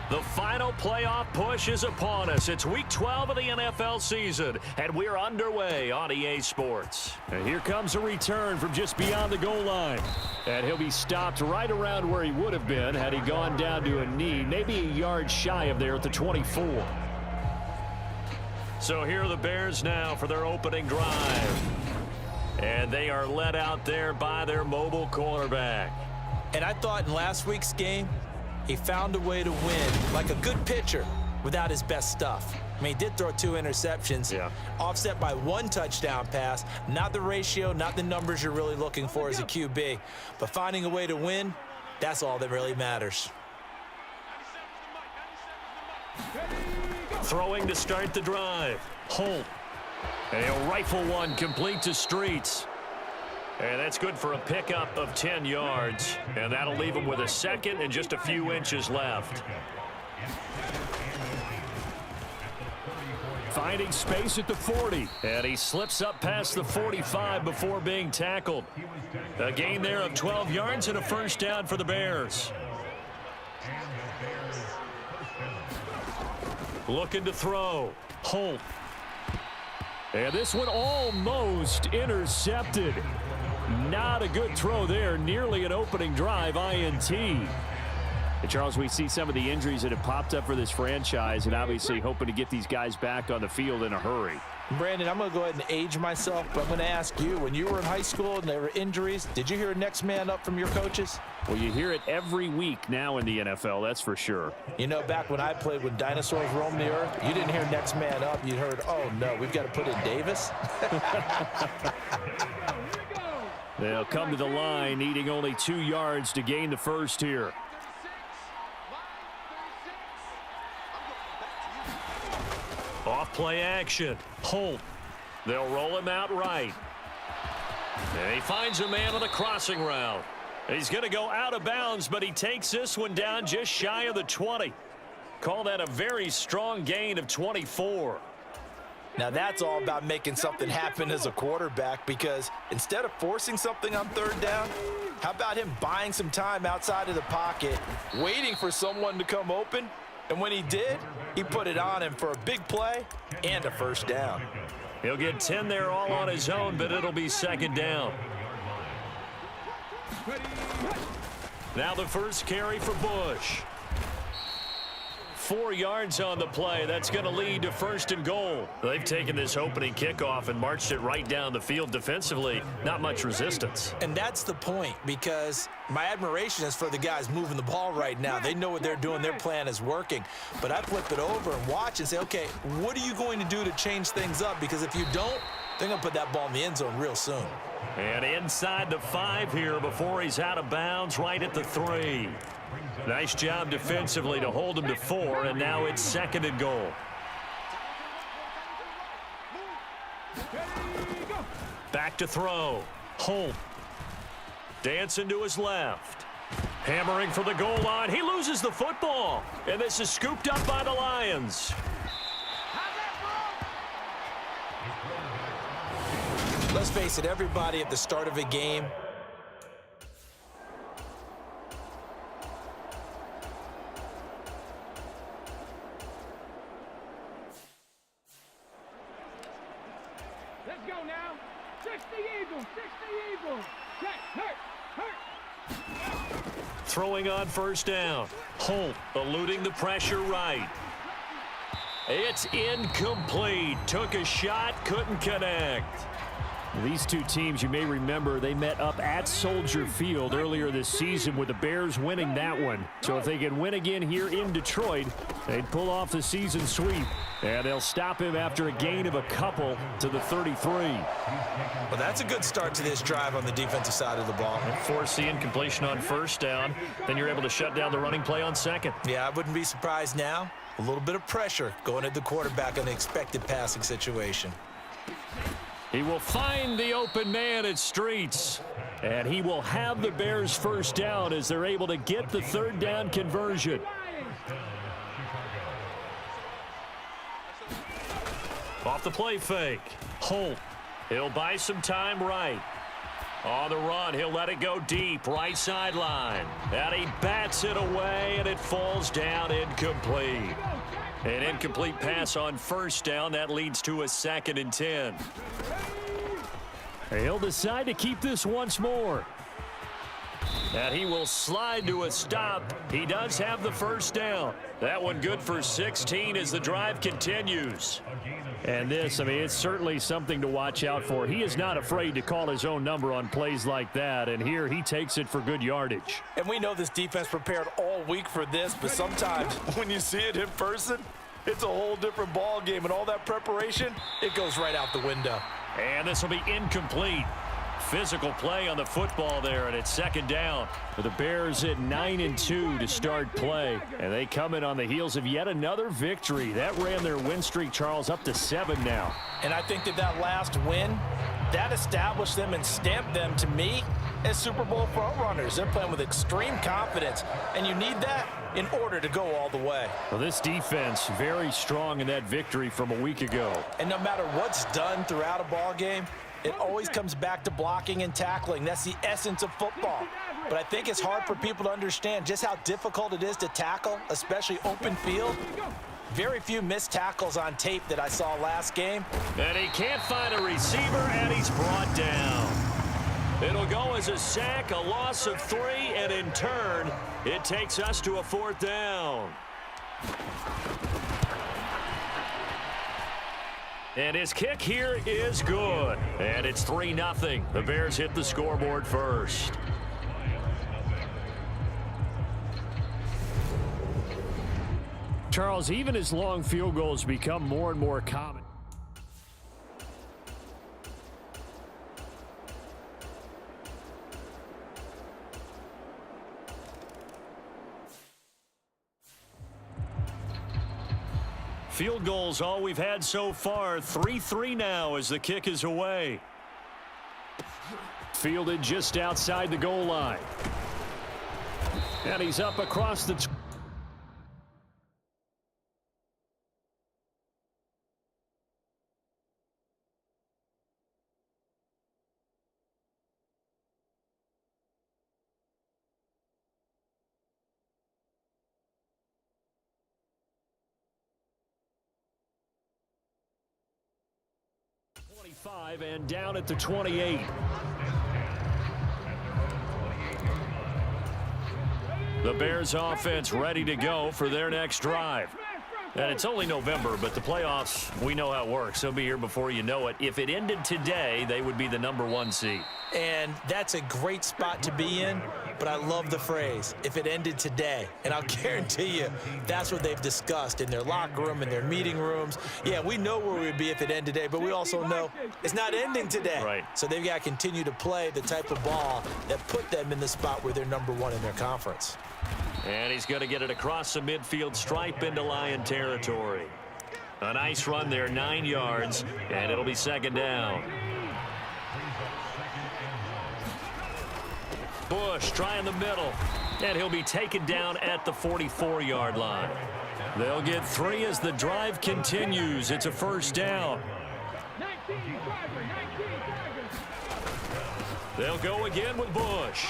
The final playoff push is upon us. It's Week 12 of the NFL season, and we're underway on EA Sports. And here comes a return from just beyond the goal line. And he'll be stopped right around where he would have been had he gone down to a knee, maybe a yard shy of there at the 24. So here are the Bears now for their opening drive. And they are led out there by their mobile quarterback. And I thought in last week's game, he found a way to win like a good pitcher without his best stuff. I mean, he did throw 2 interceptions, offset by 1 touchdown pass. Not the ratio, not the numbers you're really looking for as a QB. But finding a way to win, that's all that really matters. Throwing to start the drive. Holt. And he'll rifle one complete to Streets. And that's good for a pickup of 10 yards. And that'll leave him with a second and just a few inches left. Finding space at the 40. And he slips up past the 45 before being tackled. A gain there of 12 yards and a first down for the Bears. Looking to throw. Holt. And this one almost intercepted. Not a good throw there. Nearly an opening drive INT. And Charles, we see some of the injuries that have popped up for this franchise, and obviously hoping to get these guys back on the field in a hurry. Brandon, I'm going to go ahead and age myself, but I'm going to ask you, when you were in high school and there were injuries, did you hear next man up from your coaches? Well, you hear it every week now in the NFL, that's for sure. You know, back when I played, when dinosaurs roamed the earth, you didn't hear next man up. You heard, oh, no, we've got to put in Davis. They'll come to the line, needing only 2 yards to gain the first here. Off play action. Holt. They'll roll him out right. And he finds a man on the crossing route. He's going to go out of bounds, but he takes this one down just shy of the 20. Call that a very strong gain of 24. Now that's all about making something happen as a quarterback, because instead of forcing something on 3rd down, how about him buying some time outside of the pocket, waiting for someone to come open? And when he did, he put it on him for a big play and a first down. He'll get 10 there all on his own, but it'll be 2nd down. Now the first carry for Bush. 4 yards on the play. That's going to lead to 1st and goal. They've taken this opening kickoff and marched it right down the field defensively. Not much resistance. And that's the point, because my admiration is for the guys moving the ball right now. They know what they're doing. Their plan is working. But I flip it over and watch and say, okay, what are you going to do to change things up? Because if you don't, they're going to put that ball in the end zone real soon. And inside the 5 here before he's out of bounds, right at the 3. Nice job defensively to hold him to 4, and now it's 2nd and goal. Back to throw. Holt. Dancing to his left. Hammering for the goal line. He loses the football, and this is scooped up by the Lions. Let's face it, everybody at the start of a game Let's go now. 60 Eagles, 60 Eagles. Check, hurt. Throwing on 1st down. Holt eluding the pressure right. It's incomplete. Took a shot, couldn't connect. These two teams, you may remember, they met up at Soldier Field earlier this season with the Bears winning that one. So if they can win again here in Detroit, they'd pull off the season sweep. And they'll stop him after a gain of a couple to the 33. Well, that's a good start to this drive on the defensive side of the ball. Force the incompletion on 1st down. Then you're able to shut down the running play on 2nd. Yeah, I wouldn't be surprised now. A little bit of pressure going at the quarterback on the expected passing situation. He will find the open man at Streets. And he will have the Bears 1st down as they're able to get the 3rd down conversion. Off the play fake. Holt. He'll buy some time right. On the run, he'll let it go deep, right sideline. And he bats it away, and it falls down incomplete. An incomplete pass on first down. That leads to a 2nd and 10. He'll decide to keep this once more. And he will slide to a stop. He does have the first down. That one good for 16 as the drive continues. And this, I mean, it's certainly something to watch out for. He is not afraid to call his own number on plays like that, and here he takes it for good yardage. And we know this defense prepared all week for this, but sometimes when you see it in person, it's a whole different ball game, and all that preparation, it goes right out the window. And this will be incomplete. Physical play on the football there, and it's 2nd down. The Bears at 9-2 to start play, and they come in on the heels of yet another victory. That ran their win streak, Charles, up to 7 now. And I think that last win, that established them and stamped them, to me, as Super Bowl frontrunners. They're playing with extreme confidence, and you need that in order to go all the way. Well, this defense very strong in that victory from a week ago. And no matter what's done throughout a ball game, it always comes back to blocking and tackling. That's the essence of football. But I think it's hard for people to understand just how difficult it is to tackle, especially open field. Very few missed tackles on tape that I saw last game. And he can't find a receiver, and he's brought down. It'll go as a sack, a loss of 3, and in turn, it takes us to a 4th down. And his kick here is good. And it's 3-0. The Bears hit the scoreboard first. Charles, even as long field goals become more and more common. Field goals all we've had so far. 3-3 now as the kick is away. Fielded just outside the goal line. And he's up across the... and down at the 28. The Bears offense ready to go for their next drive. And it's only November, but the playoffs, we know how it works. They'll be here before you know it. If it ended today, they would be the #1 seed. And that's a great spot to be in, but I love the phrase, if it ended today. And I'll guarantee you, that's what they've discussed in their locker room, in their meeting rooms. Yeah, we know where we'd be if it ended today, but we also know it's not ending today. Right. So they've got to continue to play the type of ball that put them in the spot where they're #1 in their conference. And he's going to get it across the midfield stripe into Lion territory. A nice run there, 9 yards, and it'll be 2nd down. Bush trying the middle, and he'll be taken down at the 44-yard line. They'll get 3 as the drive continues. It's a 1st down. They'll go again with Bush.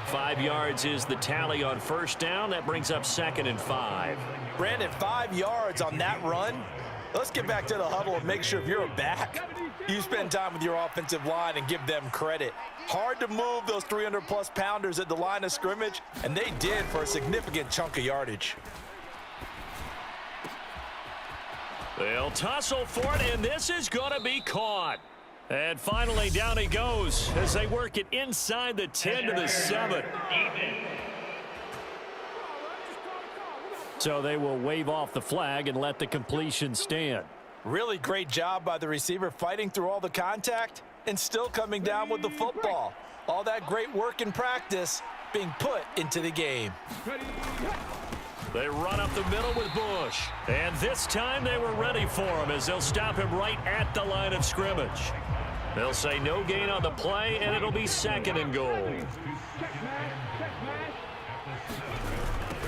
5 yards is the tally on 1st down. That brings up 2nd and 5. Brandon, 5 yards on that run. Let's get back to the huddle and make sure if you're a back, you spend time with your offensive line and give them credit. Hard to move those 300-plus pounders at the line of scrimmage, and they did for a significant chunk of yardage. They'll tussle for it, and this is going to be caught. And finally, down he goes as they work it inside the 10 to the 7. So they will wave off the flag and let the completion stand. Really great job by the receiver fighting through all the contact and still coming down with the football. All that great work in practice being put into the game. They run up the middle with Bush. And this time they were ready for him as they'll stop him right at the line of scrimmage. They'll say no gain on the play, and it'll be 2nd and goal.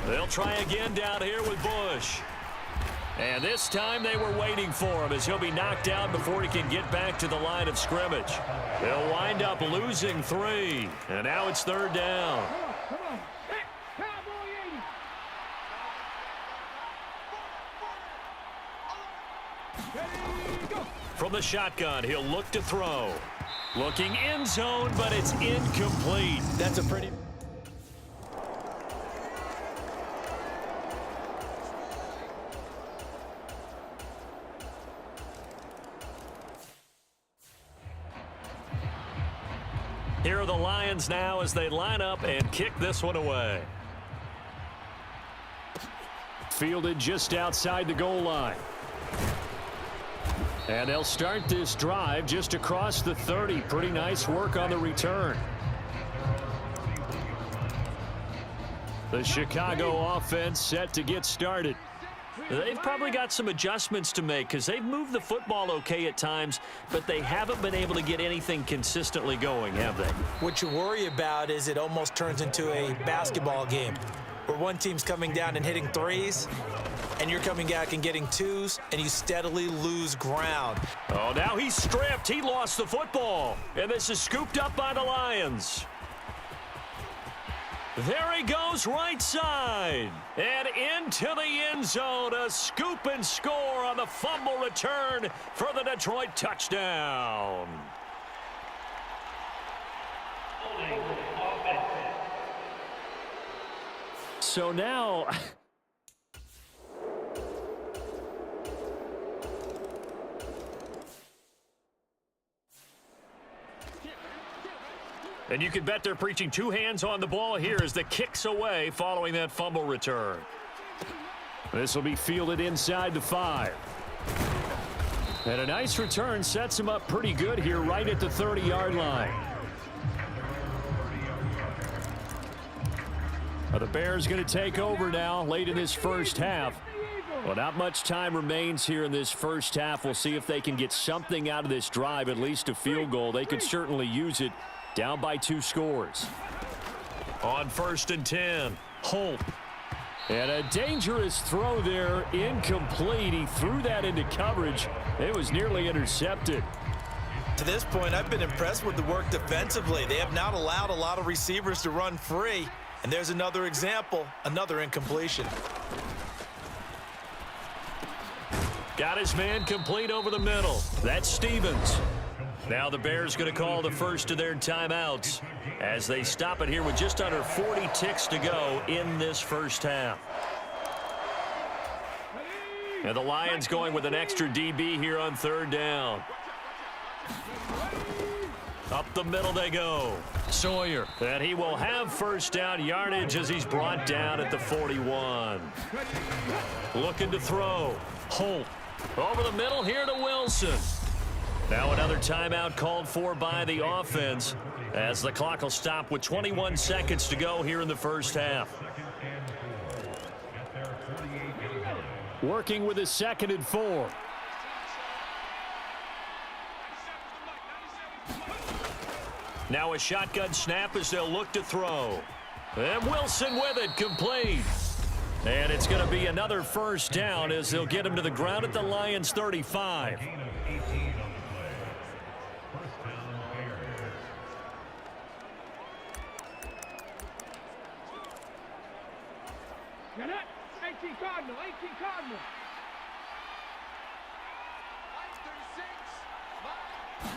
They'll try again down here with Bush. And this time they were waiting for him as he'll be knocked down before he can get back to the line of scrimmage. They'll wind up losing 3. And now it's 3rd down. Come on. Hey, Cowboy 80. Ready, go. From the shotgun, he'll look to throw. Looking end zone, but it's incomplete. That's a pretty... Here are the Lions now as they line up and kick this one away. Fielded just outside the goal line. And they'll start this drive just across the 30. Pretty nice work on the return. The Chicago offense set to get started. They've probably got some adjustments to make because they've moved the football okay at times, but they haven't been able to get anything consistently going, have they? What you worry about is it almost turns into a basketball game where one team's coming down and hitting threes, and you're coming back and getting twos, and you steadily lose ground. Oh, now he's stripped. He lost the football, and this is scooped up by the Lions. There he goes right side. And into the end zone. A scoop and score on the fumble return for the Detroit touchdown. So now... And you can bet they're preaching 2 hands on the ball here as the kick's away following that fumble return. This will be fielded inside the 5. And a nice return sets him up pretty good here right at the 30-yard line. Well, the Bears going to take over now late in this first half. Well, not much time remains here in this first half. We'll see if they can get something out of this drive, at least a field goal. They could certainly use it. Down by 2 scores. On 1st and 10, Holt. And a dangerous throw there, incomplete. He threw that into coverage. It was nearly intercepted. To this point, I've been impressed with the work defensively. They have not allowed a lot of receivers to run free. And there's another example, another incompletion. Got his man complete over the middle. That's Stevens. Now the Bears going to call the first of their timeouts as they stop it here with just under 40 ticks to go in this first half. And the Lions going with an extra DB here on 3rd down. Up the middle they go. Sawyer. And he will have first down yardage as he's brought down at the 41. Looking to throw. Holt. Over the middle here to Wilson. Now another timeout called for by the offense as the clock will stop with 21 seconds to go here in the first half. Working with a 2nd and 4. Now a shotgun snap as they'll look to throw. And Wilson with it, complete. And it's going to be another first down as they'll get him to the ground at the Lions' 35. Get it. 18 Cardinal. 18 Cardinal.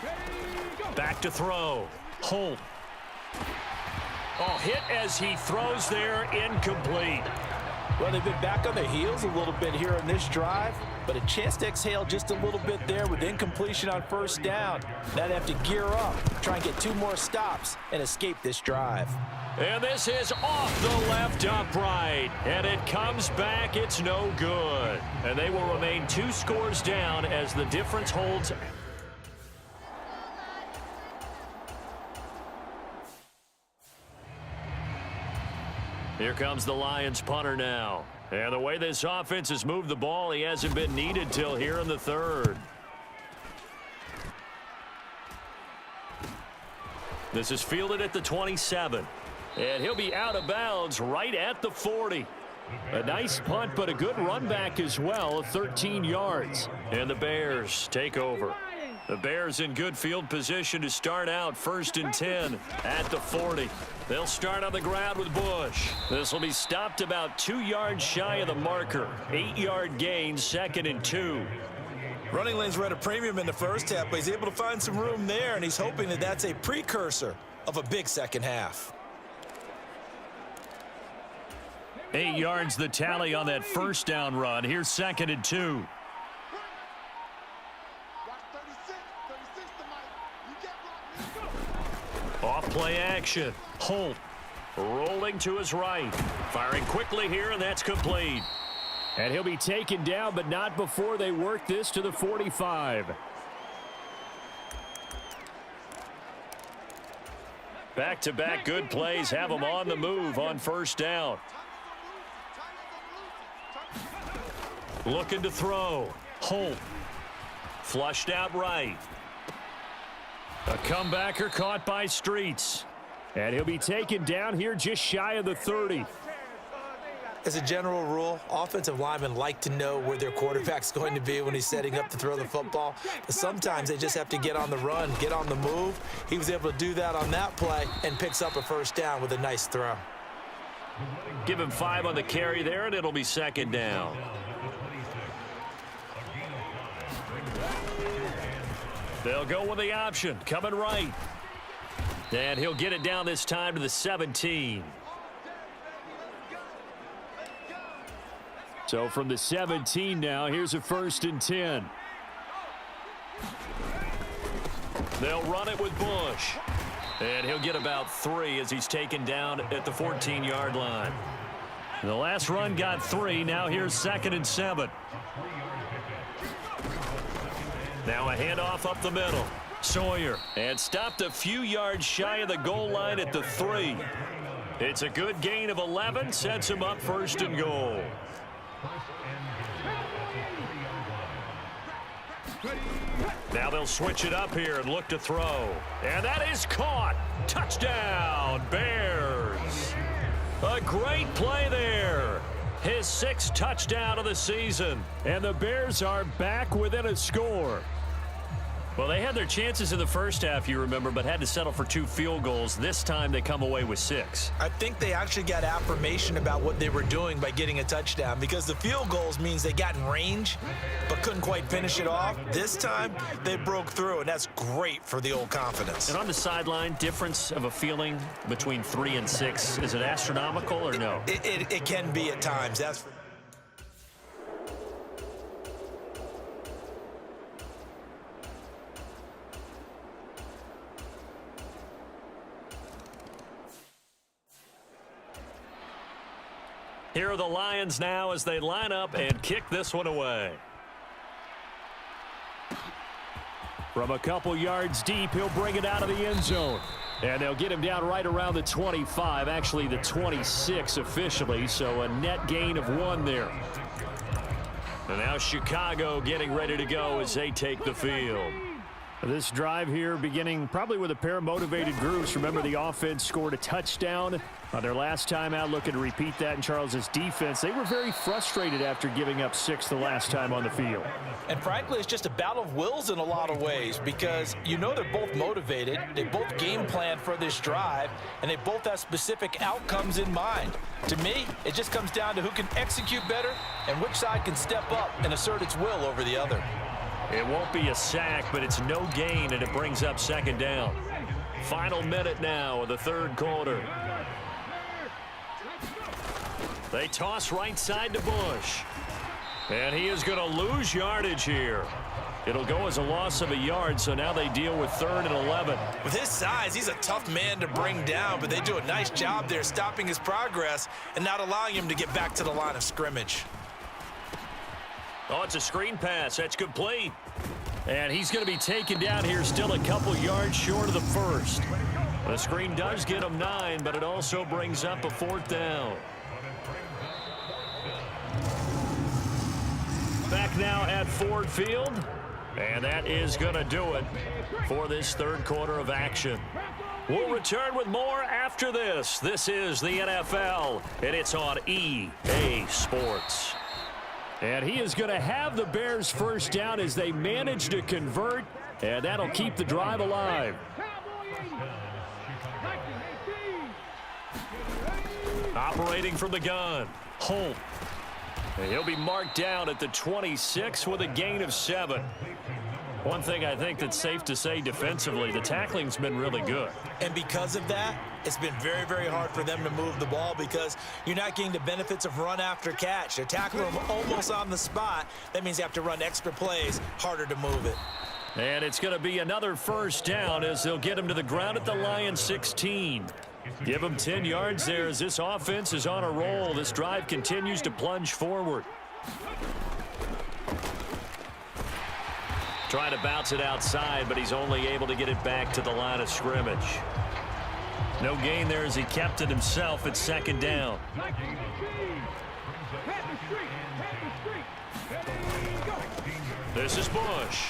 Ready, go. Back to throw. Holt. Oh, hit as he throws there, incomplete. Well, they've been back on their heels a little bit here in this drive, but a chance to exhale just a little bit there with incompletion on 1st down. Now they have to gear up, try and get 2 more stops, and escape this drive. And this is off the left upright. And it comes back. It's no good. And they will remain 2 scores down as the difference holds. Here comes the Lions punter now. And the way this offense has moved the ball, he hasn't been needed till here in the 3rd. This is fielded at the 27. And he'll be out of bounds right at the 40. A nice punt, but a good run back as well, 13 yards. And the Bears take over. The Bears in good field position to start out 1st and 10 at the 40. They'll start on the ground with Bush. This will be stopped about 2 yards shy of the marker. 8-yard gain, 2nd and 2. Running lanes were at a premium in the first half, but he's able to find some room there, and he's hoping that that's a precursor of a big second half. 8 yards the tally on that first down run. Here's 2nd and 2. Off play action. Holt rolling to his right. Firing quickly here, and that's complete. And he'll be taken down, but not before they work this to the 45. Back-to-back good plays have them on the move on first down. Looking to throw. Holt. Flushed out right. A comebacker caught by Streets. And he'll be taken down here just shy of the 30. As a general rule, offensive linemen like to know where their quarterback's going to be when he's setting up to throw the football. But sometimes they just have to get on the run, get on the move. He was able to do that on that play and picks up a first down with a nice throw. Give him 5 on the carry there, and it'll be 2nd down. They'll go with the option, coming right. And he'll get it down this time to the 17. So from the 17 now, here's a 1st and 10. They'll run it with Bush. And he'll get about 3 as he's taken down at the 14-yard line. The last run got 3. Now here's 2nd and 7. Now a handoff up the middle. Sawyer. And stopped a few yards shy of the goal line at the 3. It's a good gain of 11. Sets him up 1st and goal. Now they'll switch it up here and look to throw. And that is caught. Touchdown, Bears. A great play there. His 6th touchdown of the season. And the Bears are back within a score. Well, they had their chances in the first half, you remember, but had to settle for 2 field goals. This time they come away with 6. I think they actually got affirmation about what they were doing by getting a touchdown, because the field goals means they got in range but couldn't quite finish it off. This time they broke through, and that's great for the old confidence. And on the sideline, difference of a feeling between 3 and 6, is it astronomical or no? It can be at times. That's for Here are the Lions now as they line up and kick this one away. From a couple yards deep, he'll bring it out of the end zone. And they'll get him down right around the 25, actually the 26 officially, so a net gain of 1 there. And now Chicago getting ready to go as they take the field. This drive here beginning probably with a pair of motivated groups. Remember, the offense scored a touchdown on their last time out, looking to repeat that in Charles's defense. They were very frustrated after giving up 6 the last time on the field. And frankly, it's just a battle of wills in a lot of ways, because you know they're both motivated, they both game plan for this drive, and they both have specific outcomes in mind. To me, it just comes down to who can execute better and which side can step up and assert its will over the other. It won't be a sack, but it's no gain, and it brings up 2nd down. Final minute now of the 3rd quarter. They toss right side to Bush. And he is going to lose yardage here. It'll go as a loss of a yard, so now they deal with 3rd and 11. With his size, he's a tough man to bring down, but they do a nice job there stopping his progress and not allowing him to get back to the line of scrimmage. Oh, it's a screen pass. That's complete. And he's going to be taken down here still a couple yards short of the 1st. The screen does get him 9, but it also brings up a 4th down. Back now at Ford Field. And that is going to do it for this 3rd quarter of action. We'll return with more after this. This is the NFL, and it's on EA Sports. And he is going to have the Bears first down as they manage to convert, and that'll keep the drive alive. Operating from the gun, Holt. And he'll be marked down at the 26 with a gain of 7. One thing I think that's safe to say defensively, the tackling's been really good. And because of that, it's been very, very hard for them to move the ball because you're not getting the benefits of run after catch. They're tackling them almost on the spot. That means you have to run extra plays, harder to move it. And it's going to be another first down as they'll get him to the ground at the Lions 16. Give him 10 yards there as this offense is on a roll. This drive continues to plunge forward. Trying to bounce it outside, but he's only able to get it back to the line of scrimmage. No gain there as he kept it himself at second down. This is Bush.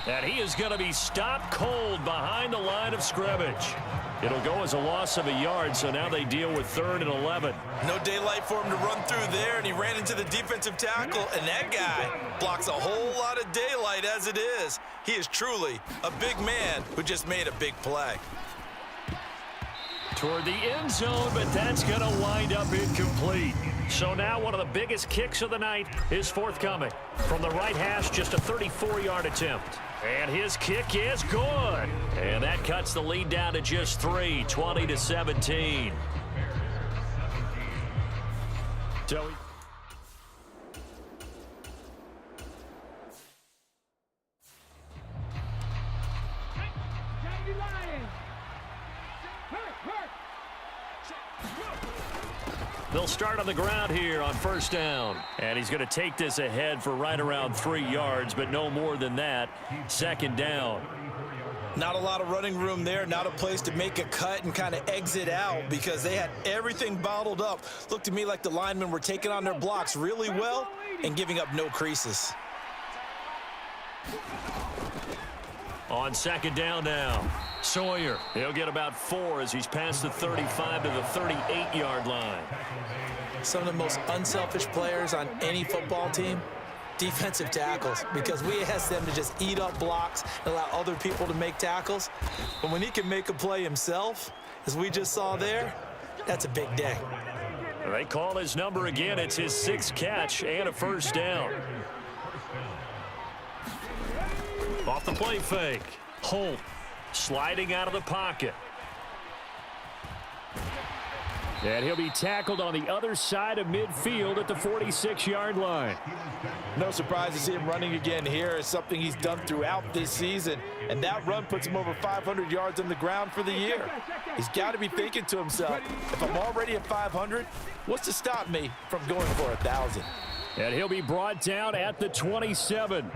And he is going to be stopped cold behind the line of scrimmage. It'll go as a loss of a yard, so now they deal with 3rd and 11. No daylight for him to run through there, and he ran into the defensive tackle, and that guy blocks a whole lot of daylight as it is. He is truly a big man who just made a big play. Toward the end zone, but that's going to wind up incomplete. So now one of the biggest kicks of the night is forthcoming. From the right hash, just a 34-yard attempt. And his kick is good. And that cuts the lead down to just 3, 20-17. So they'll start on the ground here on first down. And he's going to take this ahead for right around 3 yards, but no more than that. Second down. Not a lot of running room there, not a place to make a cut and kind of exit out because they had everything bottled up. Looked to me like the linemen were taking on their blocks really well and giving up no creases. On second down now, Sawyer. He'll get about 4 as he's past the 35 to the 38-yard line. Some of the most unselfish players on any football team, defensive tackles, because we ask them to just eat up blocks and allow other people to make tackles. But when he can make a play himself, as we just saw there, that's a big day. They call his number again. It's his 6th catch and a first down. Off the play fake. Holt sliding out of the pocket. And he'll be tackled on the other side of midfield at the 46-yard line. No surprise to see him running again here. It's something he's done throughout this season. And that run puts him over 500 yards on the ground for the year. He's got to be thinking to himself, if I'm already at 500, what's to stop me from going for 1,000? And he'll be brought down at the 27.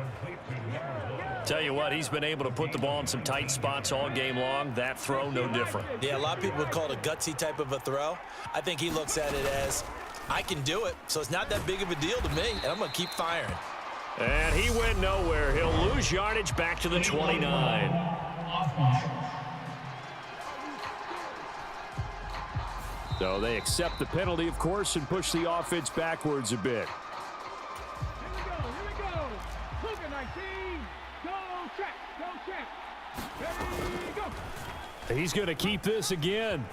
Tell you what, he's been able to put the ball in some tight spots all game long. That throw, no different. Yeah, a lot of people would call it a gutsy type of a throw. I think he looks at it as, I can do it, so it's not that big of a deal to me, and I'm going to keep firing. And he went nowhere. He'll lose yardage back to the 29. So they accept the penalty, of course, and push the offense backwards a bit. He's going to keep this again.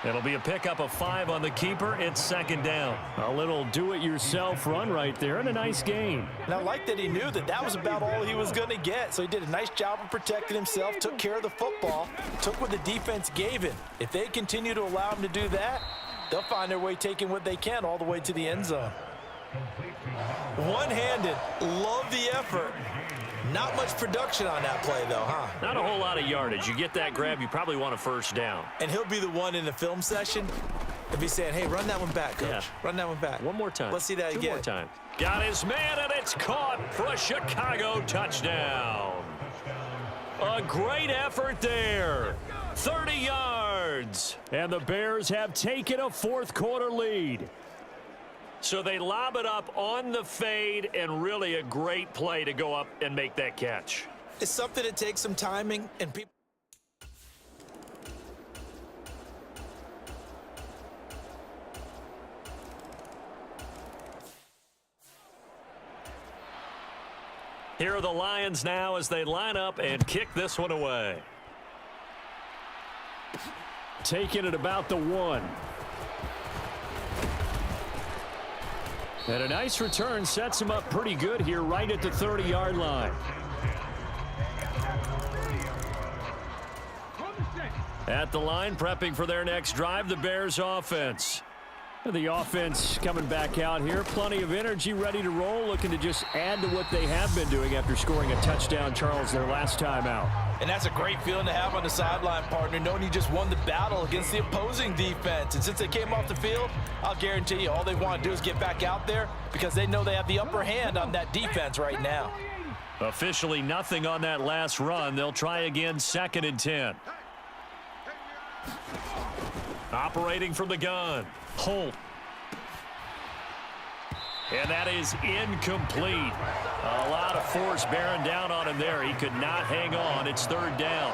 It'll be a pickup of 5 on the keeper. It's second down. A little do-it-yourself run right there and a nice gain. And I like that he knew that that was about all he was going to get. So he did a nice job of protecting himself, took care of the football, took what the defense gave him. If they continue to allow him to do that, they'll find their way taking what they can all the way to the end zone. One-handed, love the effort. Not much production on that play, though, huh? Not a whole lot of yardage. You get that grab, you probably want a first down. And he'll be the one in the film session if he's saying, hey, run that one back, coach. Yeah. Run that one back. One more time. Let's see that again. One more time. Got his man, and it's caught for a Chicago touchdown. A great effort there. 30 yards. And the Bears have taken a fourth-quarter lead. So they lob it up on the fade, and really a great play to go up and make that catch. It's something that takes some timing and people. Here are the Lions now as they line up and kick this one away. Taking it about the 1. And a nice return sets him up pretty good here right at the 30-yard line. At the line, prepping for their next drive, the Bears offense. The offense coming back out here. Plenty of energy, ready to roll, looking to just add to what they have been doing after scoring a touchdown, Charles, their last time out. And that's a great feeling to have on the sideline, partner, knowing you just won the battle against the opposing defense. And since they came off the field, I'll guarantee you all they want to do is get back out there because they know they have the upper hand on that defense right now. Officially nothing on that last run. They'll try again, 2nd and 10. Operating from the gun. Holt. And that is incomplete. A lot of force bearing down on him there. He could not hang on. It's 3rd down.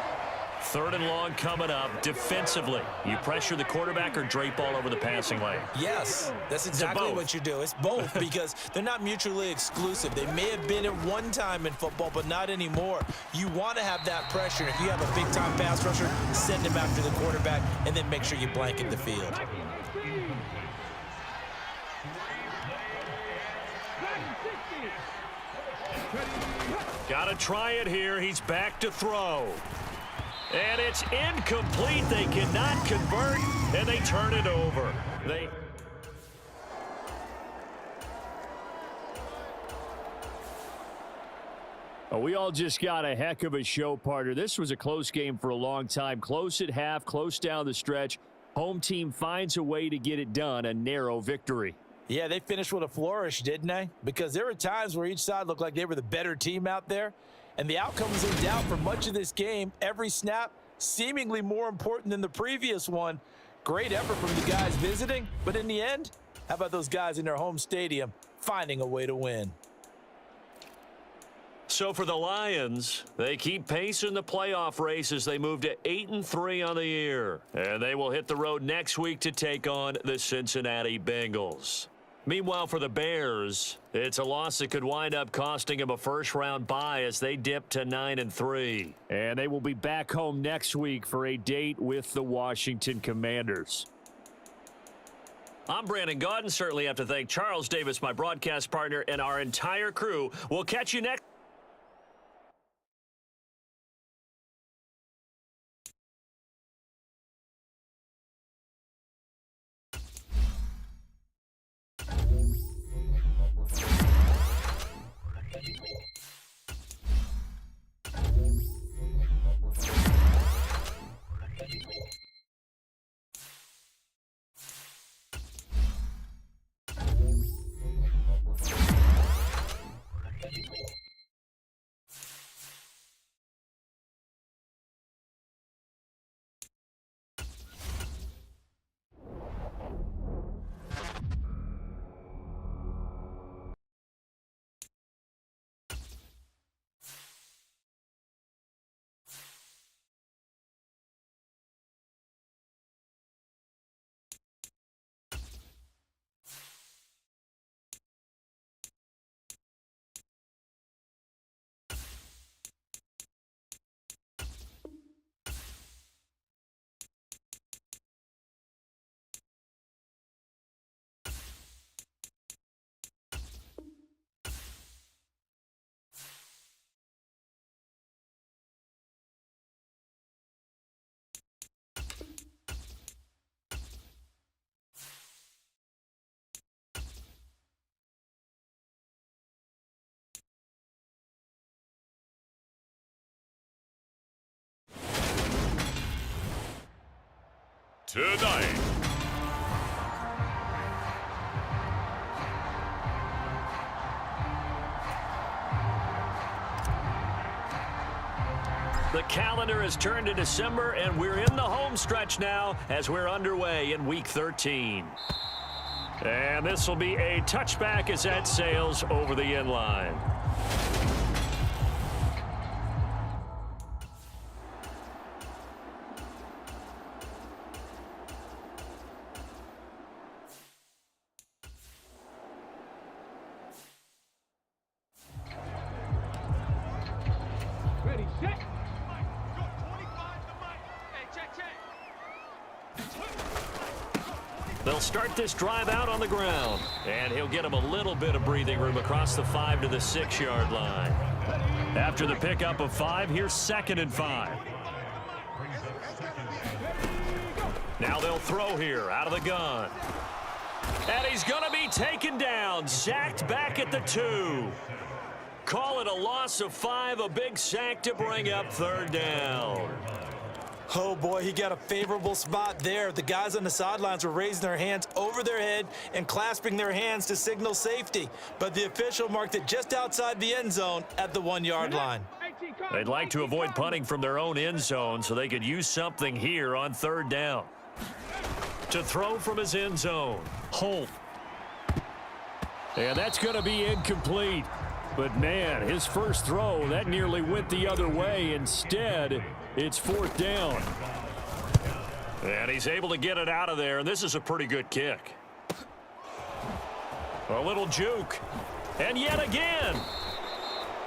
3rd and long coming up. Defensively, you pressure the quarterback or drape all over the passing lane? Yes, that's exactly what you do. It's both because they're not mutually exclusive. They may have been at one time in football, but not anymore. You want to have that pressure. If you have a big-time pass rusher, send him after the quarterback, and then make sure you blanket the field. Got to try it here. He's back to throw. And it's incomplete. They cannot convert, and they turn it over. We all just got a heck of a show, partner. This was a close game for a long time. Close at half, close down the stretch. Home team finds a way to get it done, a narrow victory. Yeah, they finished with a flourish, didn't they? Because there were times where each side looked like they were the better team out there. And the outcome was in doubt for much of this game. Every snap seemingly more important than the previous one. Great effort from the guys visiting. But in the end, how about those guys in their home stadium finding a way to win? So for the Lions, they keep pace in the playoff race as they move to 8-3 on the year. And they will hit the road next week to take on the Cincinnati Bengals. Meanwhile, for the Bears, it's a loss that could wind up costing them a first-round bye as they dip to 9-3. And they will be back home next week for a date with the Washington Commanders. I'm Brandon Gaudin. Certainly have to thank Charles Davis, my broadcast partner, and our entire crew. We'll catch you next. Tonight, the calendar has turned to December, and we're in the home stretch now as we're underway in Week 13. And this will be a touchback as that sails over the end line. They'll start this drive out on the ground. And he'll get him a little bit of breathing room across the 5 to the 6-yard line. After the pickup of 5, here's 2nd and 5. Now they'll throw here out of the gun. And he's going to be taken down, sacked back at the 2. Call it a loss of 5, a big sack to bring up 3rd down. Oh, boy, he got a favorable spot there. The guys on the sidelines were raising their hands over their head and clasping their hands to signal safety. But the official marked it just outside the end zone at the 1-yard line. They'd like to avoid punting from their own end zone so they could use something here on 3rd down. To throw from his end zone, Holt. And that's going to be incomplete. But, man, his first throw, that nearly went the other way. Instead, it's 4th down. And he's able to get it out of there, and this is a pretty good kick. A little juke. And yet again.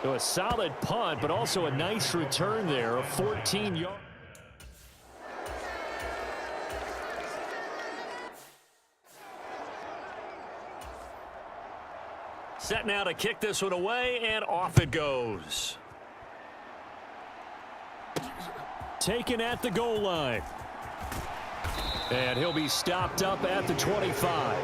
So a solid punt, but also a nice return there, a 14-yard. Set now to kick this one away, and off it goes. Taken at the goal line. And he'll be stopped up at the 25.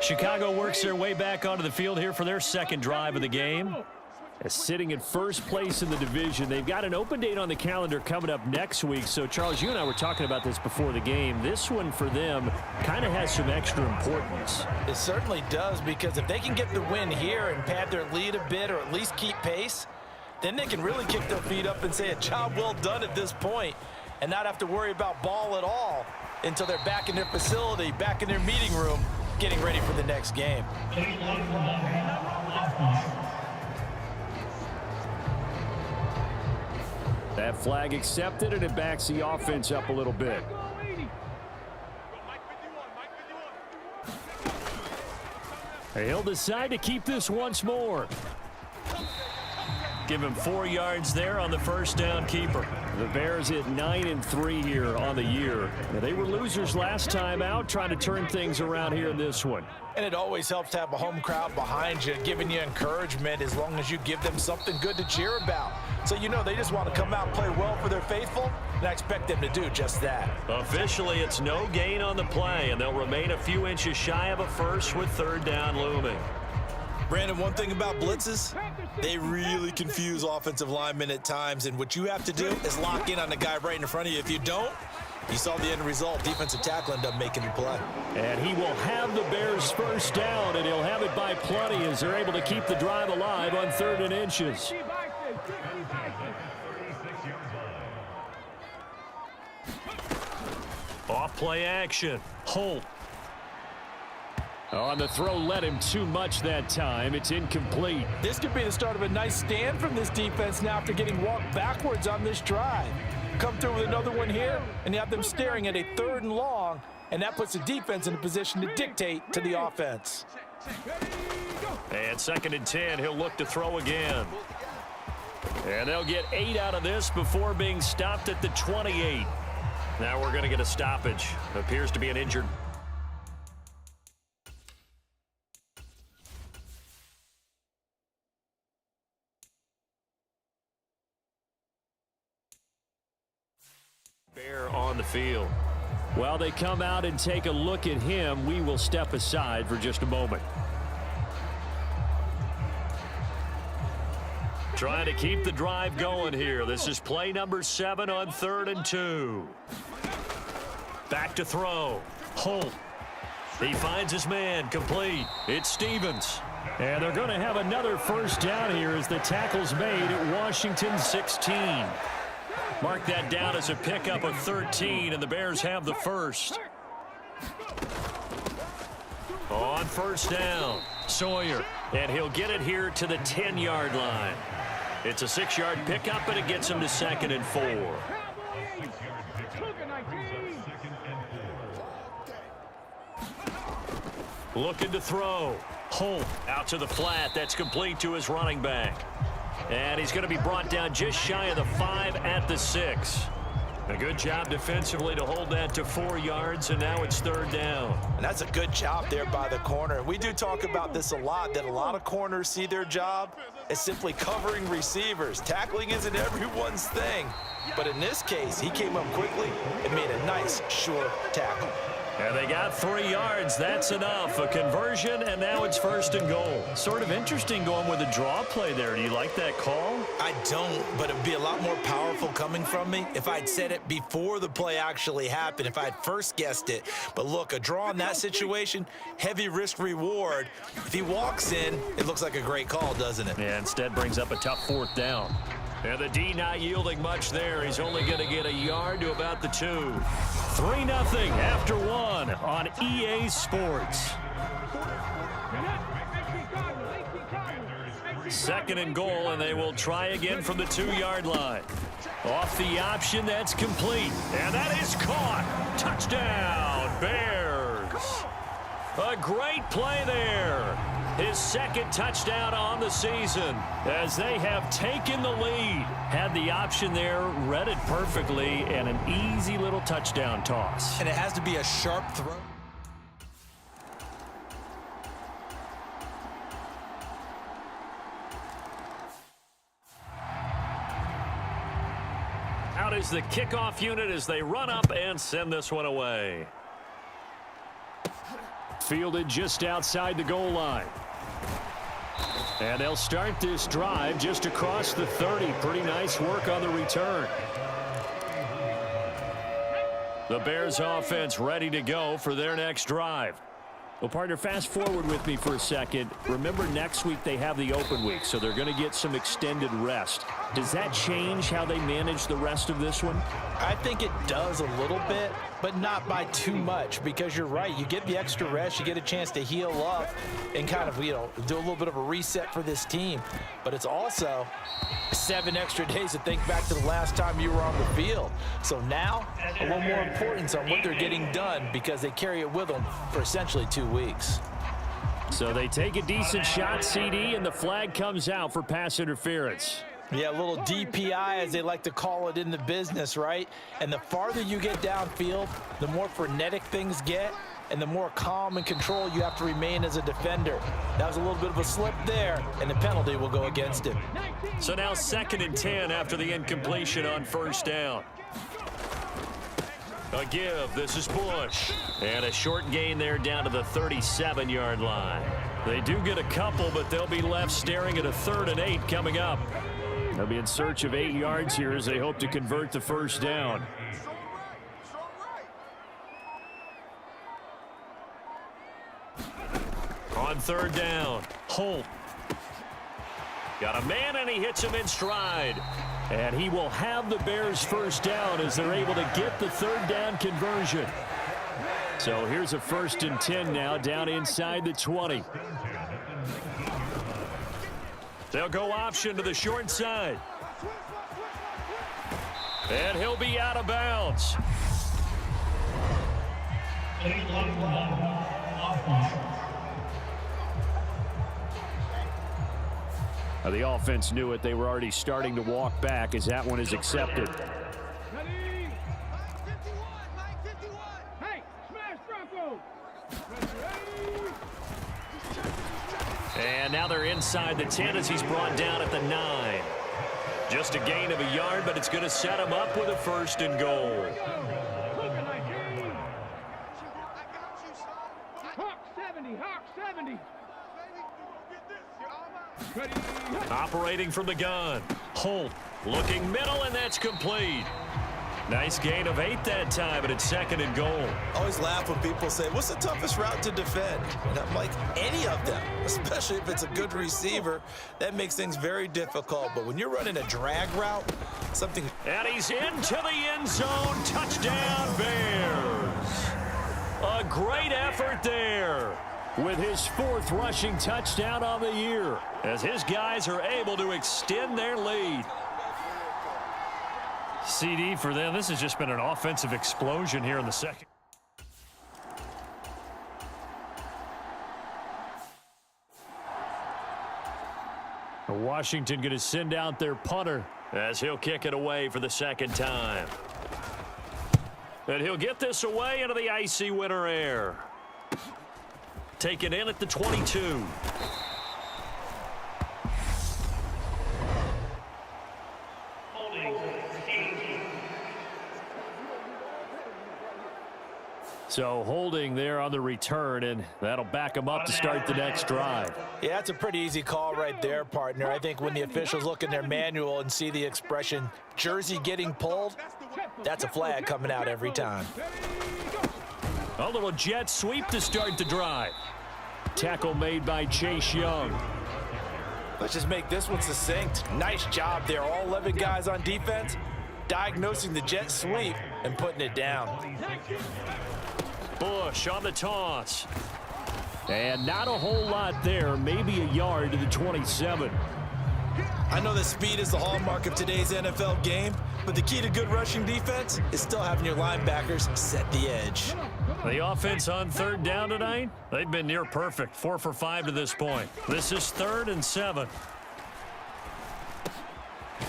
Chicago works their way back onto the field here for their 2nd drive of the game. Sitting in first place in the division. They've got an open date on the calendar coming up next week. So, Charles, you and I were talking about this before the game. This one for them kind of has some extra importance. It certainly does, because if they can get the win here and pad their lead a bit or at least keep pace, then they can really kick their feet up and say a job well done at this point and not have to worry about ball at all until they're back in their facility, back in their meeting room, getting ready for the next game. That flag accepted, and it backs the offense up a little bit. He'll decide to keep this once more. Give him 4 yards there on the 1st down keeper. The Bears at 9-3 here on the year. Now, they were losers last time out, trying to turn things around here in this one. And it always helps to have a home crowd behind you, giving you encouragement as long as you give them something good to cheer about. So you know they just want to come out and play well for their faithful, and I expect them to do just that. Officially, it's no gain on the play, and they'll remain a few inches shy of a first with 3rd down looming. Brandon, one thing about blitzes, they really confuse offensive linemen at times, and what you have to do is lock in on the guy right in front of you. If you don't, you saw the end result. Defensive tackle ended up making the play. And he will have the Bears 1st down, and he'll have it by plenty as they're able to keep the drive alive on 3rd and inches. Off play action. Holt. On the throw, led him too much that time. It's incomplete. This could be the start of a nice stand from this defense now after getting walked backwards on this drive. Come through with another one here, and you have them staring at a 3rd and long, and that puts the defense in a position to dictate to the offense. And 2nd and 10, he'll look to throw again. And they'll get 8 out of this before being stopped at the 28. Now we're going to get a stoppage. Appears to be an injured. Bear on the field. While they come out and take a look at him, we will step aside for just a moment. Trying to keep the drive going here. This is play number 7 on 3rd and 2. Back to throw. Holt. He finds his man. Complete. It's Stevens. And they're going to have another 1st down here as the tackle's made at Washington 16. Mark that down as a pickup of 13, and the Bears have the 1st. On 1st down, Sawyer, and he'll get it here to the 10-yard line. It's a 6-yard pickup, and it gets him to 2nd and 4. Looking to throw. Holt out to the flat. That's complete to his running back. And he's going to be brought down just shy of the 5 at the 6. A good job defensively to hold that to 4 yards, and now it's 3rd down. And that's a good job there by the corner. We do talk about this a lot, that a lot of corners see their job as simply covering receivers. Tackling isn't everyone's thing. But in this case, he came up quickly and made a nice, short tackle. And they got 3 yards. That's enough. A conversion, and now it's 1st and goal. Sort of interesting going with a draw play there. Do you like that call? I don't, but it would be a lot more powerful coming from me if I'd said it before the play actually happened, if I'd first guessed it. But look, a draw in that situation, heavy risk reward. If he walks in, it looks like a great call, doesn't it? Yeah, instead brings up a tough 4th down. And the D not yielding much there. He's only going to get a yard to about the 2. 3-0 after 1 on EA Sports. 2nd and goal, and they will try again from the 2-yard line. Off the option, that's complete. And that is caught. Touchdown, Bears. A great play there. His 2nd touchdown on the season as they have taken the lead. Had the option there, read it perfectly, and an easy little touchdown toss. And it has to be a sharp throw. Out is the kickoff unit as they run up and send this one away. Fielded just outside the goal line. And they'll start this drive just across the 30. Pretty nice work on the return. The Bears offense ready to go for their next drive. Well, partner, fast forward with me for a second. Remember, next week they have the open week, so they're going to get some extended rest. Does that change how they manage the rest of this one? I think it does a little bit, but not by too much, because you're right. You get the extra rest, you get a chance to heal up and kind of, do a little bit of a reset for this team. But it's also 7 extra days to think back to the last time you were on the field. So now, a little more importance on what they're getting done because they carry it with them for essentially 2 weeks. So they take a decent shot, CD, and the flag comes out for pass interference. Yeah, a little DPI, as they like to call it in the business, right? And the farther you get downfield, the more frenetic things get, and the more calm and control you have to remain as a defender. That was a little bit of a slip there, and the penalty will go against him. So now 2nd and 10 after the incompletion on 1st down. A give. This is Bush. And a short gain there down to the 37-yard line. They do get a couple, but they'll be left staring at a 3rd and 8 coming up. They'll be in search of 8 yards here as they hope to convert the 1st down. On 3rd down, Holt. Got a man, and he hits him in stride. And he will have the Bears' 1st down as they're able to get the 3rd down conversion. So here's a 1st and 10 now down inside the 20. They'll go option to the short side. And he'll be out of bounds. The offense knew it. They were already starting to walk back as that one is accepted. Ready? Hey, smash Bronco! Ready? And now they're inside the 10 as he's brought down at the 9. Just a gain of a yard, but it's going to set him up with a 1st and goal. Hawk 70, Hawk 70. Ready? Operating from the gun. Holt looking middle, and that's complete. Nice gain of 8 that time, but it's 2nd and goal. I always laugh when people say, what's the toughest route to defend? And I'm like, any of them, especially if it's a good receiver. That makes things very difficult. But when you're running a drag route, something... And he's into the end zone. Touchdown, Bears. A great effort there. With his 4th rushing touchdown on the year, as his guys are able to extend their lead. CD for them, this has just been an offensive explosion here in the 2nd. Washington going to send out their punter, as he'll kick it away for the second time. And he'll get this away into the icy winter air. Taken in at the 22. So holding there on the return, and that'll back them up to start the next drive. Yeah, that's a pretty easy call right there, partner. I think when the officials look in their manual and see the expression jersey getting pulled, that's a flag coming out every time. A little jet sweep to start the drive. Tackle made by Chase Young. Let's just make this one succinct. Nice job there. All 11 guys on defense diagnosing the jet sweep and putting it down. Bush on the toss. And not a whole lot there. Maybe a yard to the 27. I know that speed is the hallmark of today's NFL game, but the key to good rushing defense is still having your linebackers set the edge. The offense on third down tonight, they've been near perfect. 4 for 5 to this point. This is 3rd and 7.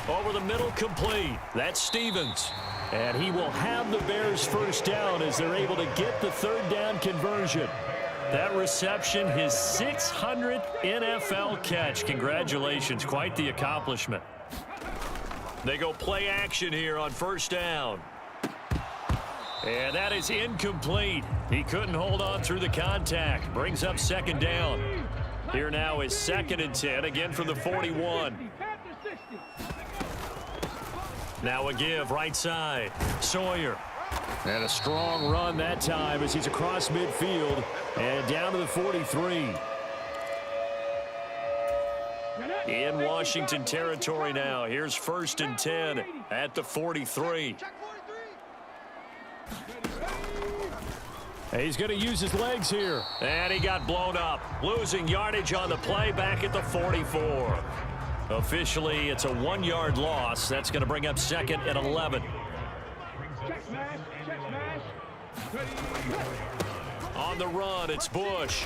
Over the middle, complete. That's Stevens. And he will have the Bears first down as they're able to get the third down conversion. That reception, his 600th NFL catch. Congratulations, quite the accomplishment. They go play action here on first down. And that is incomplete. He couldn't hold on through the contact. Brings up second down. Here now is 2nd and 10, again from the 41. Now a give, right side. Sawyer. And a strong run that time as he's across midfield and down to the 43. In Washington territory now. Here's 1st and 10 at the 43. He's going to use his legs here. And he got blown up. Losing yardage on the play back at the 44. Officially, it's a 1-yard loss. That's going to bring up 2nd and 11. On the run, it's Bush.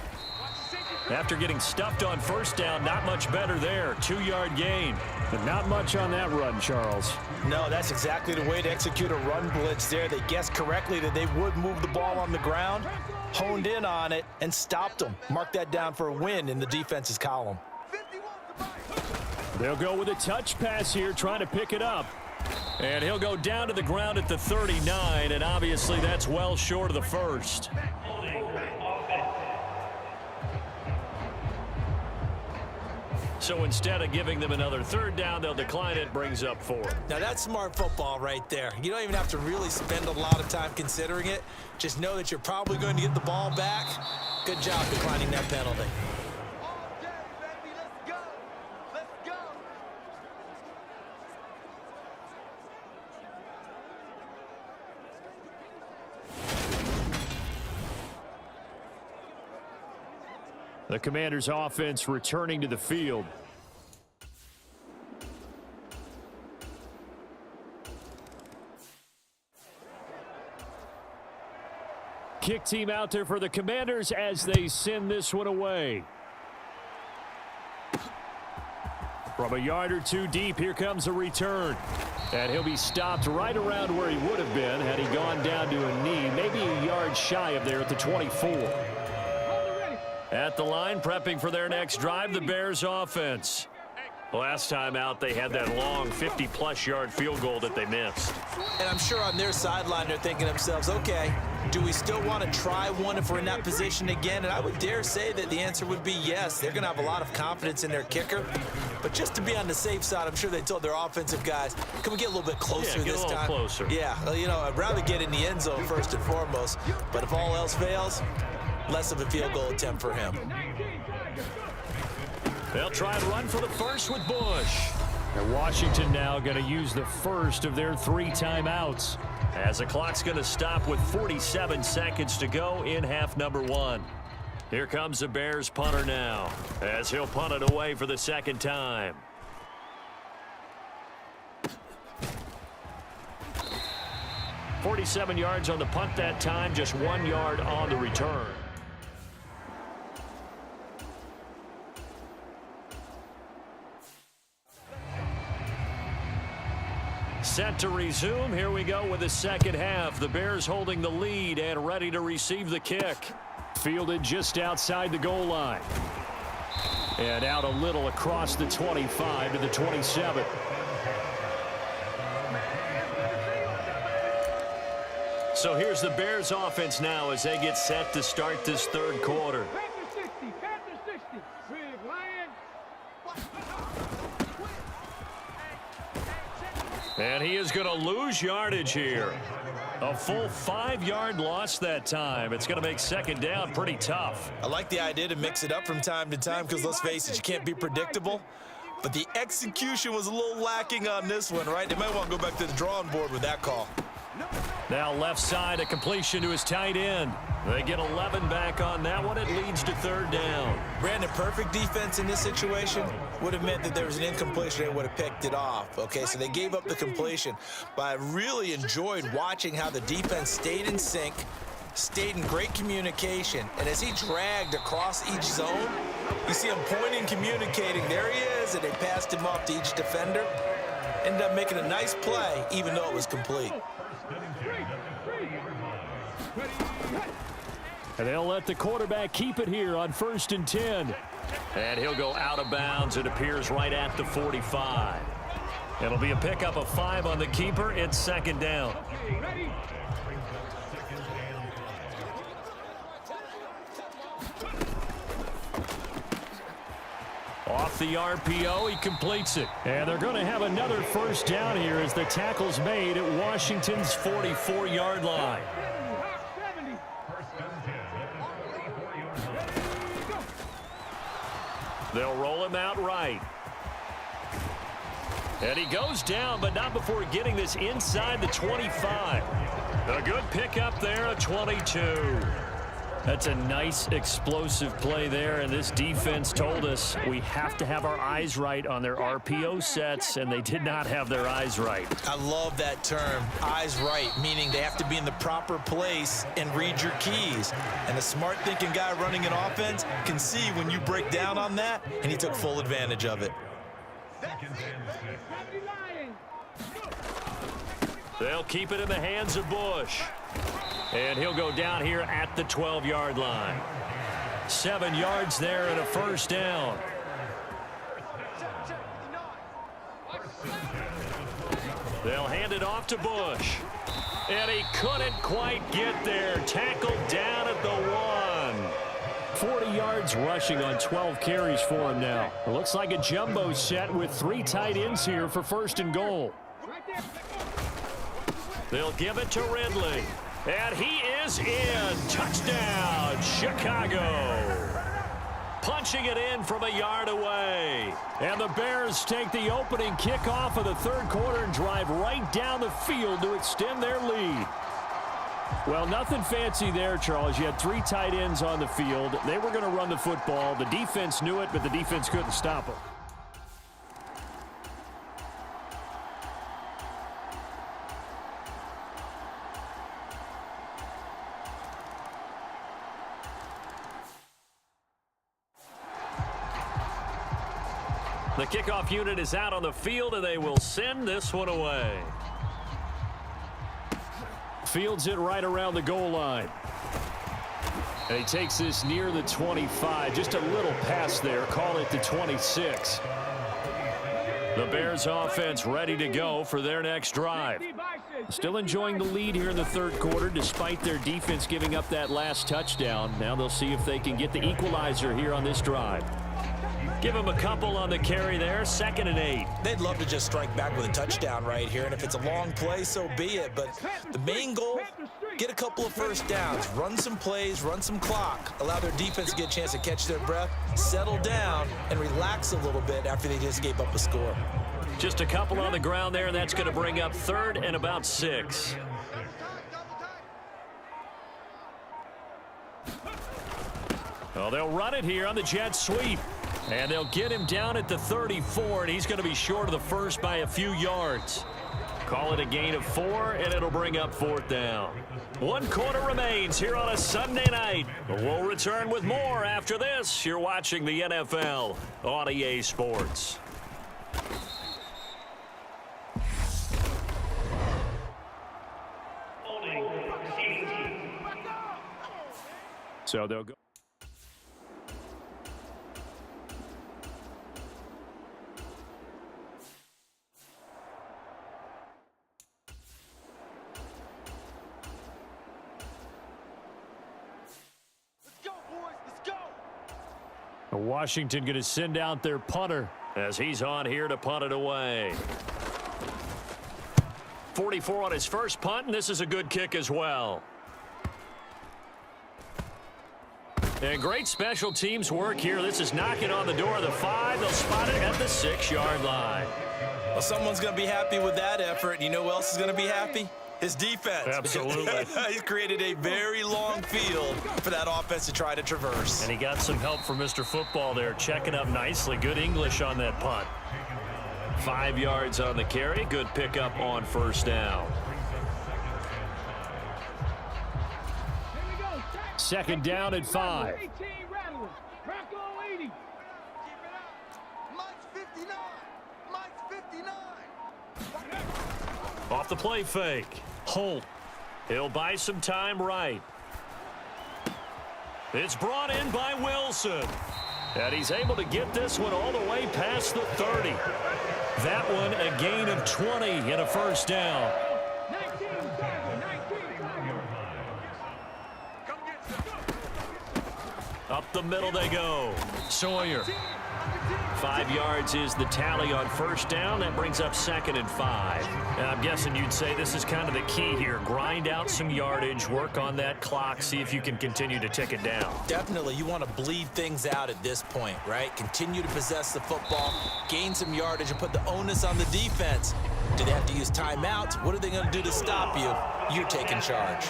After getting stuffed on first down, not much better there. 2-yard gain. But not much on that run, Charles. No, that's exactly the way to execute a run blitz there. They guessed correctly that they would move the ball on the ground, honed in on it, and stopped them. Mark that down for a win in the defense's column. They'll go with a touch pass here, trying to pick it up. And he'll go down to the ground at the 39, and obviously that's well short of the first. So instead of giving them another third down, they'll decline it, brings up 4. Now that's smart football right there. You don't even have to really spend a lot of time considering it. Just know that you're probably going to get the ball back. Good job declining that penalty. The Commanders' offense returning to the field. Kick team out there for the Commanders as they send this one away. From a yard or two deep, here comes a return. And he'll be stopped right around where he would have been had he gone down to a knee, maybe a yard shy of there at the 24. At the line, prepping for their next drive, the Bears offense. Last time out, they had that long 50-plus yard field goal that they missed. And I'm sure on their sideline, they're thinking to themselves, okay, do we still want to try one if we're in that position again? And I would dare say that the answer would be yes. They're going to have a lot of confidence in their kicker. But just to be on the safe side, I'm sure they told their offensive guys, can we get a little bit closer this time? Get a little closer. Yeah, well, you know, I'd rather get in the end zone first and foremost. But if all else fails, less of a field goal attempt for him. They'll try and run for the first with Bush. And Washington now going to use the first of their 3 timeouts. As the clock's going to stop with 47 seconds to go in half number 1. Here comes the Bears punter now, as he'll punt it away for the second time. .47 yards on the punt that time, just 1 yard on the return. Set to resume. Here we go with the second half. The Bears holding the lead and ready to receive the kick. Fielded just outside the goal line. And out a little across the 25 to the 27. So here's the Bears offense now as they get set to start this third quarter. Panther 60, Big Lion. And he is going to lose yardage here. A full 5-yard loss that time. It's going to make second down pretty tough. I like the idea to mix it up from time to time because, let's face it, you can't be predictable. But the execution was a little lacking on this one, right? They might want to go back to the drawing board with that call. Now left side, a completion to his tight end. They get 11 back on that one. It leads to third down. Brandon, perfect defense in this situation would have meant that there was an incompletion. They would have picked it off. Okay, so they gave up the completion. But I really enjoyed watching how the defense stayed in sync, stayed in great communication. And as he dragged across each zone, you see him pointing, communicating. There he is, and they passed him off to each defender. Ended up making a nice play, even though it was complete. And they'll let the quarterback keep it here on 1st and 10. And he'll go out of bounds. It appears right at the 45. It'll be a pickup of 5 on the keeper. It's second down. Off the RPO, he completes it. And they're going to have another first down here as the tackle's made at Washington's 44-yard line. They'll roll him out right. And he goes down, but not before getting this inside the 25. A good pickup there, a 22. That's a nice explosive play there, and this defense told us we have to have our eyes right on their RPO sets, and they did not have their eyes right. I love that term, eyes right, meaning they have to be in the proper place and read your keys. And a smart thinking guy running an offense can see when you break down on that, and he took full advantage of it. They'll keep it in the hands of Bush. And he'll go down here at the 12-yard line. 7 yards there and a first down. They'll hand it off to Bush. And he couldn't quite get there. Tackled down at the 1. 40 yards rushing on 12 carries for him now. It looks like a jumbo set with 3 tight ends here for 1st and goal. They'll give it to Ridley. And he is in. Touchdown, Chicago. Punching it in from a yard away. And the Bears take the opening kickoff of the third quarter and drive right down the field to extend their lead. Well, nothing fancy there, Charles. You had 3 tight ends on the field. They were going to run the football. The defense knew it, but the defense couldn't stop them. The kickoff unit is out on the field, and they will send this one away. Fields it right around the goal line. And he takes this near the 25. Just a little pass there. Call it the 26. The Bears offense ready to go for their next drive. Still enjoying the lead here in the third quarter despite their defense giving up that last touchdown. Now they'll see if they can get the equalizer here on this drive. Give him a couple on the carry there. 2nd and 8. They'd love to just strike back with a touchdown right here, and if it's a long play, so be it. But the main goal, get a couple of first downs, run some plays, run some clock, allow their defense to get a chance to catch their breath, settle down, and relax a little bit after they just gave up a score. Just a couple on the ground there, and that's going to bring up 3rd and about 6. Well, they'll run it here on the jet sweep. And they'll get him down at the 34, and he's going to be short of the first by a few yards. Call it a gain of 4, and it'll bring up 4th down. 1 quarter remains here on a Sunday night. We'll return with more after this. You're watching the NFL on EA Sports. So they'll go. Washington going to send out their punter as he's on here to punt it away. 44 on his first punt, and this is a good kick as well. And great special teams work here. This is knocking on the door of the 5. They'll spot it at the 6-yard line. Well, someone's going to be happy with that effort. You know who else is going to be happy? His defense. Absolutely. He's created a very long field for that offense to try to traverse. And he got some help from Mr. Football there, checking up nicely. Good English on that punt. 5 yards on the carry. Good pickup on first down. second down at 5. Off the play fake. Holt. He'll buy some time right. It's brought in by Wilson. And he's able to get this one all the way past the 30. That one a gain of 20 and a first down. Up the middle they go. Sawyer. 5 yards is the tally on first down. That brings up 2nd and 5. And I'm guessing you'd say this is kind of the key here. Grind out some yardage, work on that clock, see if you can continue to tick it down. Definitely, you want to bleed things out at this point, right? Continue to possess the football, gain some yardage, and put the onus on the defense. Do they have to use timeouts? What are they going to do to stop you? You're taking charge.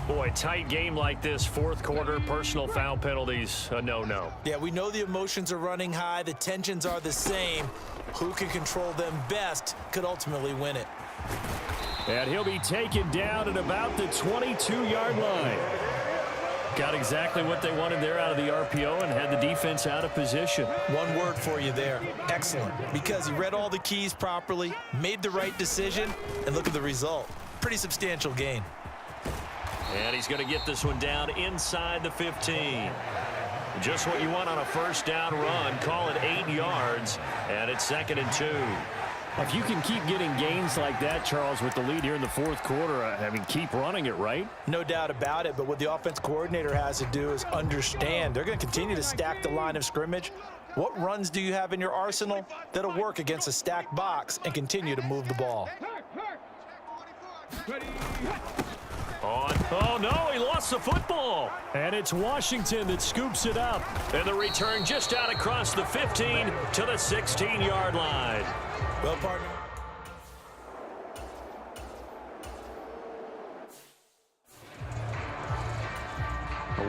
Boy, tight game like this, fourth quarter, personal foul penalties, a no-no. Yeah, we know the emotions are running high. The tensions are the same. Who can control them best could ultimately win it. And he'll be taken down at about the 22-yard line. Got exactly what they wanted there out of the RPO and had the defense out of position. One word for you there, excellent, because he read all the keys properly, made the right decision, and look at the result. Pretty substantial gain. And he's going to get this one down inside the 15. Just what you want on a first down run. Call it 8 yards, and it's 2nd and 2. If you can keep getting gains like that, Charles, with the lead here in the fourth quarter, I mean, keep running it, right? No doubt about it, but what the offense coordinator has to do is understand. They're going to continue to stack the line of scrimmage. What runs do you have in your arsenal that'll work against a stacked box and continue to move the ball? Oh, no, he lost the football. And it's Washington that scoops it up. And the return just out across the 15 to the 16-yard line. Well, partner.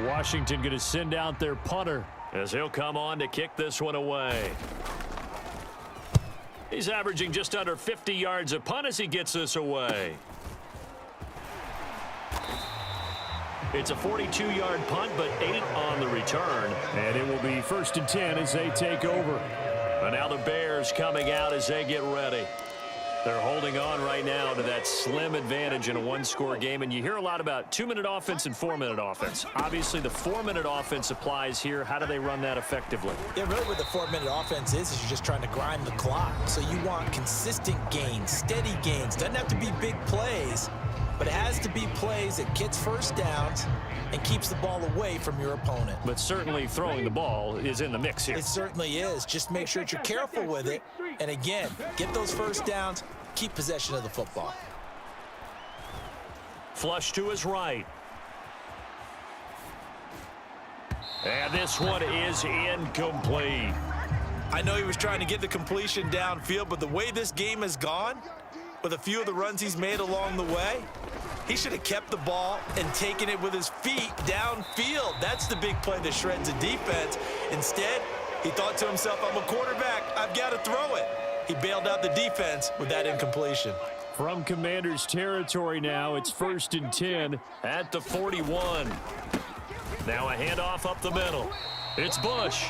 Washington going to send out their punter as he'll come on to kick this one away. He's averaging just under 50 yards a punt as he gets this away. It's a 42-yard punt, but 8 on the return. And it will be 1st and 10 as they take over. And now the Bears coming out as they get ready. They're holding on right now to that slim advantage in a one-score game. And you hear a lot about 2-minute offense and 4-minute offense. Obviously, the 4-minute offense applies here. How do they run that effectively? Yeah, really what the 4-minute offense is you're just trying to grind the clock. So you want consistent gains, steady gains. Doesn't have to be big plays, but it has to be plays that gets first downs and keeps the ball away from your opponent. But certainly throwing the ball is in the mix here. It certainly is. Just make sure that you're careful with it. And again, get those first downs, keep possession of the football. Flush to his right. And this one is incomplete. I know he was trying to get the completion downfield, but the way this game has gone, with a few of the runs he's made along the way, he should have kept the ball and taken it with his feet downfield. That's the big play that shreds the defense. Instead, he thought to himself, I'm a quarterback, I've got to throw it. He bailed out the defense with that incompletion. From Commander's territory now, it's 1st and 10 at the 41. Now a handoff up the middle. It's Bush.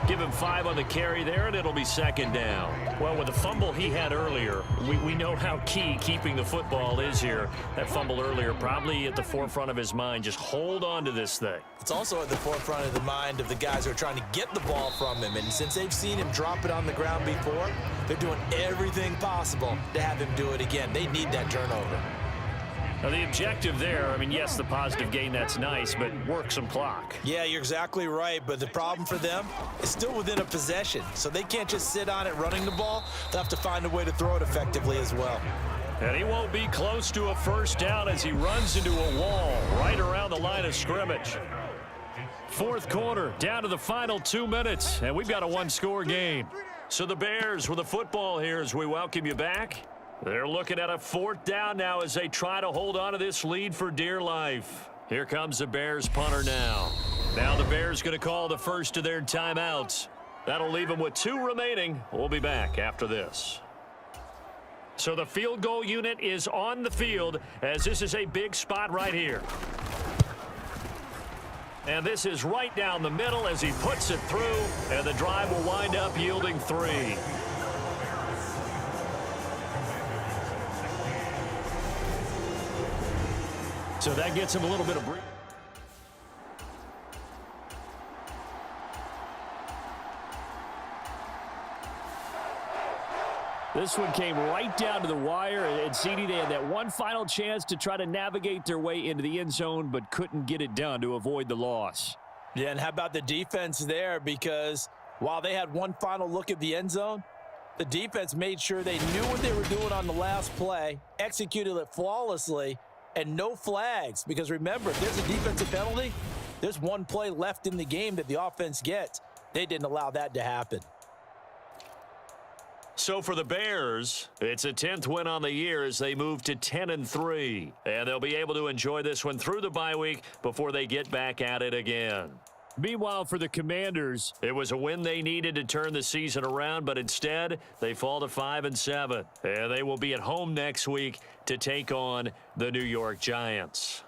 Give him 5 on the carry there, and it'll be second down. Well, with the fumble he had earlier, we know how key keeping the football is here. That fumble earlier probably at the forefront of his mind. Just hold on to this thing. It's also at the forefront of the mind of the guys who are trying to get the ball from him. And since they've seen him drop it on the ground before, they're doing everything possible to have him do it again. They need that turnover. Now, the objective there, I mean, yes, the positive gain, that's nice, but work some clock. Yeah, you're exactly right, but the problem for them is still within a possession, so they can't just sit on it running the ball. They'll have to find a way to throw it effectively as well. And he won't be close to a first down as he runs into a wall right around the line of scrimmage. Fourth quarter, down to the final 2 minutes, and we've got a one-score game. So the Bears with the football here as we welcome you back. They're looking at a 4th down now as they try to hold on to this lead for dear life. Here comes the Bears punter now. Now the Bears going to call the first of their timeouts. That'll leave them with 2 remaining. We'll be back after this. So the field goal unit is on the field as this is a big spot right here. And this is right down the middle as he puts it through, and the drive will wind up yielding 3. So that gets him a little bit of breathing. This one came right down to the wire, and CD, they had that one final chance to try to navigate their way into the end zone, but couldn't get it done to avoid the loss. Yeah, and how about the defense there? Because while they had one final look at the end zone, the defense made sure they knew what they were doing on the last play, executed it flawlessly, and no flags. Because remember, if there's a defensive penalty, there's one play left in the game that the offense gets. They didn't allow that to happen. So for the Bears, it's a 10th win on the year as they move to 10-3. And they'll be able to enjoy this one through the bye week before they get back at it again. Meanwhile, for the Commanders, it was a win they needed to turn the season around, but instead, they fall to 5-7. And they will be at home next week to take on the New York Giants.